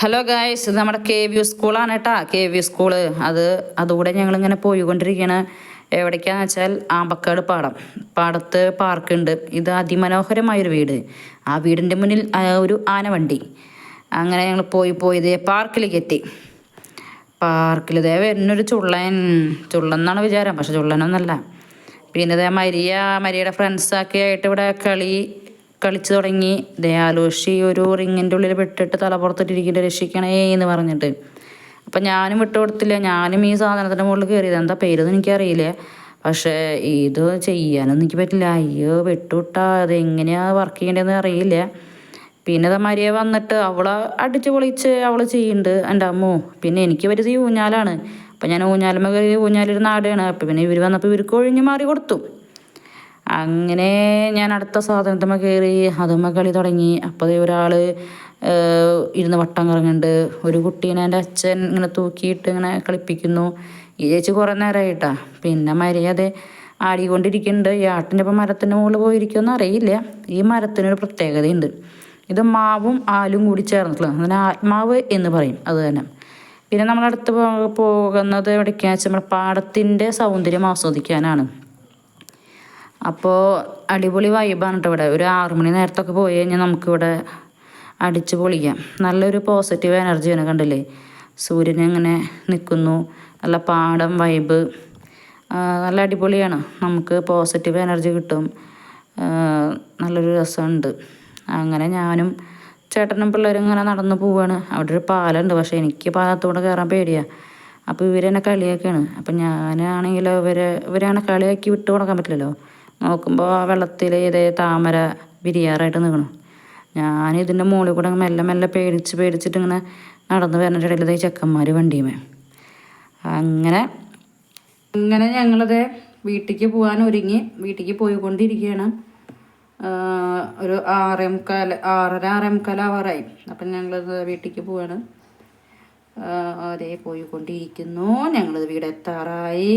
Hello guys, ഇത് നമ്മുടെ KVU സ്കൂളാണ് കേട്ടോ. KVU സ്കൂള് അതുകൂടെ ഞങ്ങളിങ്ങനെ പോയിക്കൊണ്ടിരിക്കുകയാണ്. എവിടേക്കാന്ന് വെച്ചാൽ ആമ്പക്കാട് പാടത്ത് പാർക്കുണ്ട്. ഇത് അതിമനോഹരമായൊരു വീട്. ആ വീടിൻ്റെ മുന്നിൽ ഒരു ആനവണ്ടി. അങ്ങനെ ഞങ്ങൾ പോയി പാർക്കിലേക്ക് എത്തി. പാർക്കിൽ ഇതേ വരുന്നൊരു ചുള്ളെന്നാണ് വിചാരം, പക്ഷെ ചുള്ളനൊന്നല്ല. പിന്നെ ഇതേ മരിയയുടെ ഫ്രണ്ട്സൊക്കെ ആയിട്ട് ഇവിടെ കളിച്ചു തുടങ്ങി. ദയാലോഷി ഒരു റിങ്ങിൻ്റെ ഉള്ളിൽ വിട്ടിട്ട് തലപ്പുറത്തിട്ടിരിക്കില്ല, രക്ഷിക്കണേ എന്ന് പറഞ്ഞിട്ട്. അപ്പം ഞാനും വിട്ടു കൊടുത്തില്ല. ഞാനും ഈ സാധനത്തിൻ്റെ മുകളിൽ കയറിയത്. എന്താ പേരൊന്നും എനിക്കറിയില്ല, പക്ഷേ ഇത് ചെയ്യാനൊന്നും എനിക്ക് പറ്റില്ല. അയ്യോ, വിട്ടുവിട്ടാ അതെങ്ങനെയാണ് വർക്ക് ചെയ്യേണ്ടതെന്ന് അറിയില്ല. പിന്നെ അത് മരിയ വന്നിട്ട് അവളെ അടിച്ച് പൊളിച്ച് അവൾ ചെയ്യുന്നുണ്ട് എൻ്റെ അമ്മോ. പിന്നെ എനിക്ക് പറ്റിയത് ഈ ഊഞ്ഞാലാണ്. അപ്പം ഞാൻ ഊഞ്ഞാലുമ്മ കയറി ഊഞ്ഞാലൊരു നാടാണ്. അപ്പം പിന്നെ ഇവർ വന്നപ്പോൾ ഇവർക്ക് ഒഴിഞ്ഞു മാറി കൊടുത്തു. അങ്ങനെ ഞാൻ അടുത്ത സാധനത്തുമ്മ കയറി അതുമ്മ കളി തുടങ്ങി. അപ്പോൾ ഒരാൾ ഇരുന്ന് വട്ടം കറങ്ങുന്നുണ്ട്. ഒരു കുട്ടീനെ എൻ്റെ അച്ഛൻ ഇങ്ങനെ തൂക്കിയിട്ട് ഇങ്ങനെ കളിപ്പിക്കുന്നു. ഈ ചേച്ചി കുറേ നേരമായിട്ടാ. പിന്നെ മര്യാദ ആടിക്കൊണ്ടിരിക്കുന്നുണ്ട്. ഈ ആട്ടിൻ്റെ ഇപ്പം മരത്തിൻ്റെ മുകളിൽ പോയിരിക്കുമെന്ന് അറിയില്ല. ഈ മരത്തിനൊരു പ്രത്യേകതയുണ്ട്. ഇത് മാവും ആലും കൂടി ചേർന്നിട്ടുള്ള അതിന് ആത്മാവ് എന്ന് പറയും. അത് തന്നെ. പിന്നെ നമ്മളടുത്ത് പോകുന്നത് എവിടേക്കാണെന്ന് വെച്ചാൽ നമ്മുടെ പാടത്തിൻ്റെ സൗന്ദര്യം ആസ്വദിക്കാനാണ്. അപ്പോൾ അടിപൊളി വൈബാണ് കേട്ടോ ഇവിടെ. ഒരു 6 മണി നേരത്തൊക്കെ പോയി കഴിഞ്ഞാൽ നമുക്കിവിടെ അടിച്ച് പൊളിക്കാം. നല്ലൊരു പോസിറ്റീവ് എനർജിയാണ്. കണ്ടില്ലേ, സൂര്യൻ ഇങ്ങനെ നിൽക്കുന്നു. നല്ല പാടം വൈബ്, നല്ല അടിപൊളിയാണ്. നമുക്ക് പോസിറ്റീവ് എനർജി കിട്ടും. നല്ലൊരു രസമുണ്ട്. അങ്ങനെ ഞാനും ചേട്ടനും പിള്ളേരും ഇങ്ങനെ നടന്നു പോവുകയാണ്. അവിടെ ഒരു പാലമുണ്ട്, പക്ഷേ എനിക്ക് പാലത്തൂടെ കയറാൻ പേടിയാണ്. അപ്പോൾ ഇവരെന്നെ കളിയാക്കുകയാണ്. അപ്പം ഞാനാണെങ്കിലോ ഇവരാണ് കളിയാക്കി വിട്ട് കൊടുക്കാൻ പറ്റില്ലല്ലോ. നോക്കുമ്പോൾ ആ വെള്ളത്തിൽ ഇതേ താമര വിരിയാറായിട്ട് നിൽക്കണം. ഞാനിതിൻ്റെ മുകളിൽ കൂടെ മെല്ലെ പേടിച്ചിട്ട് ഇങ്ങനെ നടന്നു വരുന്നതിനിടയിൽ ഇതേ ചെക്കന്മാർ വണ്ടിയുമേ. അങ്ങനെ ഞങ്ങളിത് വീട്ടിലേക്ക് പോകാൻ ഒരുങ്ങി വീട്ടിലേക്ക് പോയിക്കൊണ്ടിരിക്കുകയാണ്. ഒരു 6:45 ആവാറായി. അപ്പം ഞങ്ങളിത് വീട്ടിലേക്ക് പോവാണ്. അതേ പോയിക്കൊണ്ടിരിക്കുന്നു. ഞങ്ങളിത് വീടെത്താറായി.